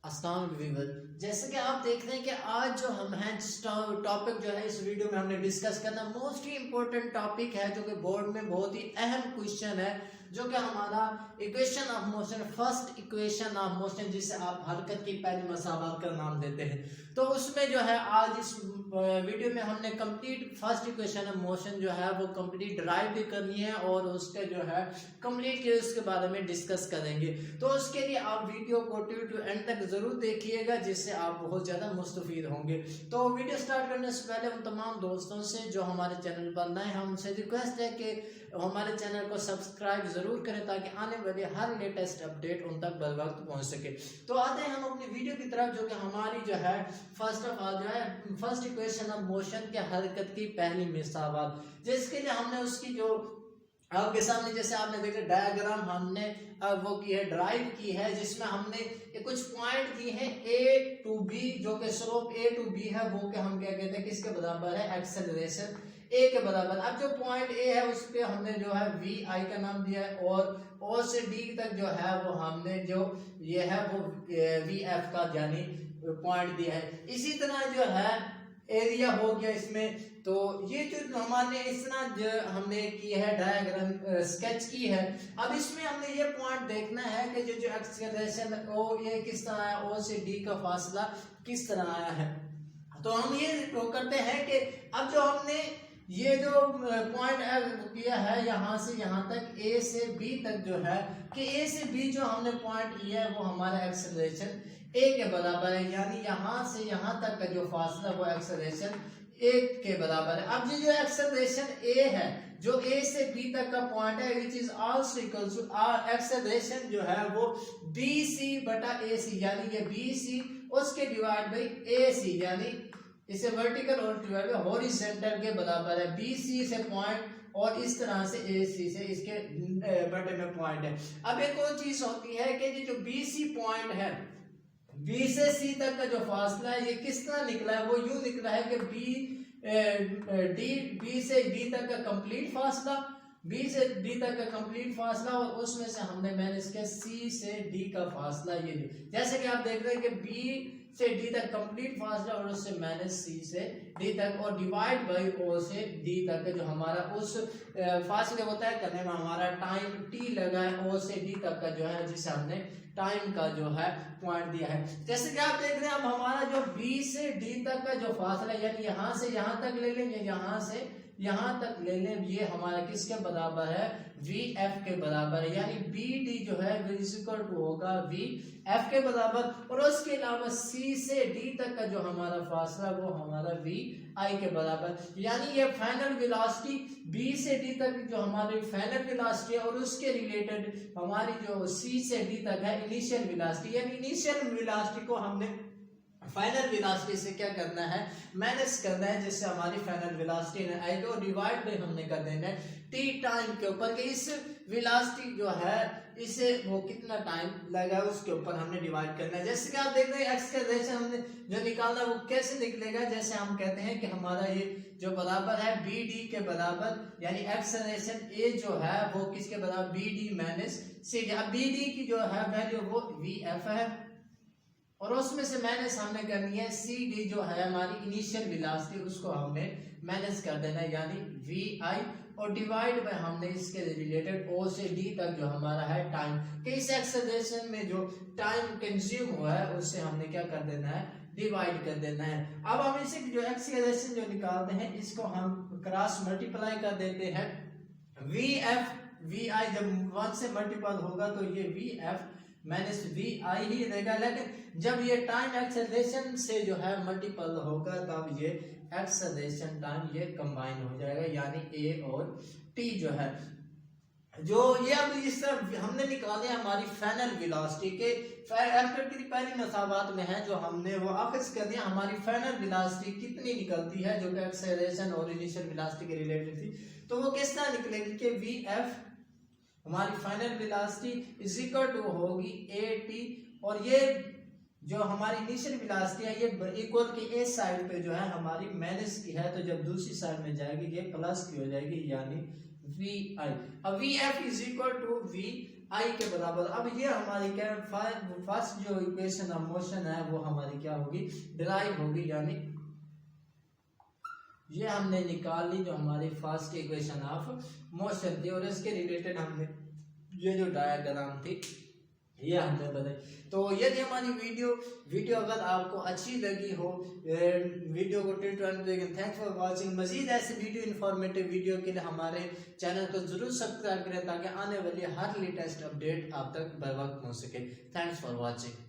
अस्सलाम वालेकुम। जैसे कि आप देख रहे हैं कि आज जो हम हैं जिस टॉपिक जो है इस वीडियो में हमने डिस्कस करना मोस्ट ही इंपॉर्टेंट टॉपिक है जो कि बोर्ड में बहुत ही अहम क्वेश्चन है, जो कि हमारा equation of motion, first equation of motion, जिसे आप हरकत की पहली मसावत का नाम देते हैं। तो उसमें जो है आज इस वीडियो में हमने complete first equation of motion जो है वो कंप्लीट ड्राइव भी करनी है और उसके जो है कंप्लीट के उसके बारे में डिस्कस करेंगे। तो उसके लिए आप वीडियो को टू एंड तक जरूर देखिएगा, जिससे आप बहुत ज्यादा मुस्तफीद होंगे। तो वीडियो स्टार्ट करने से पहले उन तमाम दोस्तों से जो हमारे चैनल पर नए हैं उनसे रिक्वेस्ट है कि हमारे चैनल को सब्सक्राइब जरूर करें ताकि आने वाले हर लेटेस्ट अपडेट उन तक बर वक्त पहुंच सके। तो आते हैं हम अपनी वीडियो की तरफ, जो कि हमारी जो है फर्स्ट ऑफ ऑल जो है फर्स्ट इक्वेशन ऑफ मोशन के हरकत की पहली मिसाल, जिसके लिए हमने उसकी जो आपके सामने जैसे आपने देखा डायग्राम हमने वो की है, ड्राइव की है, जिसमें हमने कुछ पॉइंट दिए हैं A to B, जो कि स्लोप A to B है, वो के हम क्या कहते हैं किसके बराबर है, एक्सेलरेशन A के बराबर। अब जो पॉइंट A है उस पे हमने जो है VI का नाम दिया है और O से D तक जो है वो हमने जो ये है वो VF का यानी पॉइंट दिया है। इसी तरह जो है एरिया हो गया इसमें। तो ये जो हमारे इस तरह हमने की है डायग्राम स्केच की है। अब इसमें हमने ये पॉइंट देखना है कि जो एक्सेलरेशन ओ ये किस तरह आया, ओ से डी का फासला किस तरह आया है। तो हम ये करते हैं कि अब जो हमने ये जो पॉइंट किया है यहाँ से यहाँ तक ए से बी तक जो है कि ए से बी जो हमने पॉइंट लिया है वो हमारा एक्सेलरेशन ए के बराबर है, यानी यहाँ से यहाँ तक का जो फासला वो एक्सेलरेशन ए के बराबर है। अब ये जो एक्सेलरेशन ए है जो ए से बी तक का पॉइंट है which is also equal to our acceleration जो है वो बी सी बटा ए सी, यानी ये बी सी उसके डिवाइड बाई ए सी, यानी इसे वर्टिकल और डिवाइड बाई हॉरिजॉन्टल के बराबर है। बी सी से पॉइंट और इस तरह से ए सी से इसके बटे में पॉइंट है। अब एक और चीज होती है कि ये जो बी सी पॉइंट है, बी से सी तक का जो फासला है ये किस तरह निकला है, वो यूं निकला है कि बी से डी तक का कंप्लीट फासला, बी से डी तक का कंप्लीट फासला और उसमें से हमने मैंने इसके सी से डी का फासला ये जैसे कि आप देख रहे हैं कि बी से डी तक कंप्लीट फासला और उससे माइनस सी से डी तक और डिवाइड बाई ओ से डी तक जो हमारा उस फासले को तय करने में हमारा टाइम टी लगा है, ओ से डी तक का जो है जिसे हमने टाइम का जो है पॉइंट दिया है। जैसे कि आप देख रहे हैं अब हमारा जो बी से डी तक का जो फासला यानी यहाँ से यहाँ तक ले लें, यहाँ से यहाँ तक ले लें, ये हमारा किसके बराबर है, वी एफ के बराबर है, यानी बी डी जो है इक्वल टू होगा वी एफ के बराबर। और उसके अलावा सी से डी तक का जो हमारा फासला वो हमारा वी आई के बराबर, यानी ये फाइनल वेलोसिटी बी से डी तक जो हमारी फाइनल वेलोसिटी है और उसके रिलेटेड हमारी जो सी से डी तक है इनिशियल वेलोसिटी, यानी इनिशियल वेलोसिटी को हमने फाइनल वेलोसिटी से क्या करना है, माइनस करना है, जिससे हमारी फाइनल वेलोसिटी आएगी और डिवाइड बाय हमने कर देना है टी टाइम के ऊपर कि इस वेलोसिटी जो है इसे वो कितना टाइम लगा उसके ऊपर हमने डिवाइड करना है। जैसे कि आप देख रहे हैं एक्सेलरेशन हमने जो निकालना है वो कैसे निकलेगा, जैसे हम कहते हैं कि हमारा ये जो बराबर है बी डी के बराबर, यानी एक्सेलरेशन ए जो है वो किसके बराबर, B D minus C D. अब बी डी की जो है वैल्यू वो वी एफ है और उसमें से माइनस हमने करनी है सी डी जो है हमारी इनिशियल वेलोसिटी, उसको हमने माइनस कर देना है यानी वी आई और डिवाइड बाय हमने इसके रिलेटेड ओ से डी तक जो हमारा है टाइम कि इस एक्सेलरेशन में जो टाइम कंज्यूम हुआ है उससे हमने क्या कर देना है, डिवाइड कर देना है। अब हम इसे जो एक्सेलरेशन जो निकालते हैं इसको हम क्रॉस मल्टीप्लाई कर देते हैं, वी एफ वी आई जब 1 से मल्टीपल होगा तो ये वी एफ माइनस वी आई ही रहेगा, लेकिन जब ये टाइम एक्सेलरेशन से जो है मल्टीपल होगा तब ये एक्सेलरेशन टाइम ये कंबाइन हो जाएगा, यानी ए और टी जो है जो ये अब इस तरह हमने निकाले हमारी फाइनल वेलोसिटी के पहली मसावत में है जो हमने वो अक्स कर दिया हमारी फाइनल वेलोसिटी कितनी निकलती है जो कि एक्सेलरेशन और इनिशियल वेलोसिटी के रिलेटेड थी। तो वो किस तरह निकलेगी कि वी एफ हमारी final velocity is equal to होगी ए टी और ये जो हमारी इनिशियल वेलोसिटी है ये इक्वल की इस साइड पे जो है हमारी माइनस की है, तो जब दूसरी साइड में जाएगी ये प्लस की हो जाएगी यानी वी आई। अब V F is equal to V I के बराबर। अब ये हमारी क्या फर्स्ट जो इक्वेशन ऑफ मोशन है वो हमारी क्या होगी, डिराइव होगी, यानी ये हमने निकाल ली जो हमारी फर्स्ट इक्वेशन ऑफ मोशन थी, और इसके रिलेटेड हमने ये जो डायग्राम थी ये हमने बताई। तो ये थी हमारी वीडियो अगर आपको अच्छी लगी हो वीडियो को टिल टू एंड देखें। Thanks for watching. मजीद ऐसे वीडियो इन्फॉर्मेटिव वीडियो के लिए हमारे चैनल को जरूर सब्सक्राइब करें ताकि आने वाली हर लेटेस्ट अपडेट आप तक बर वक्त पहुंच सके। Thanks for watching.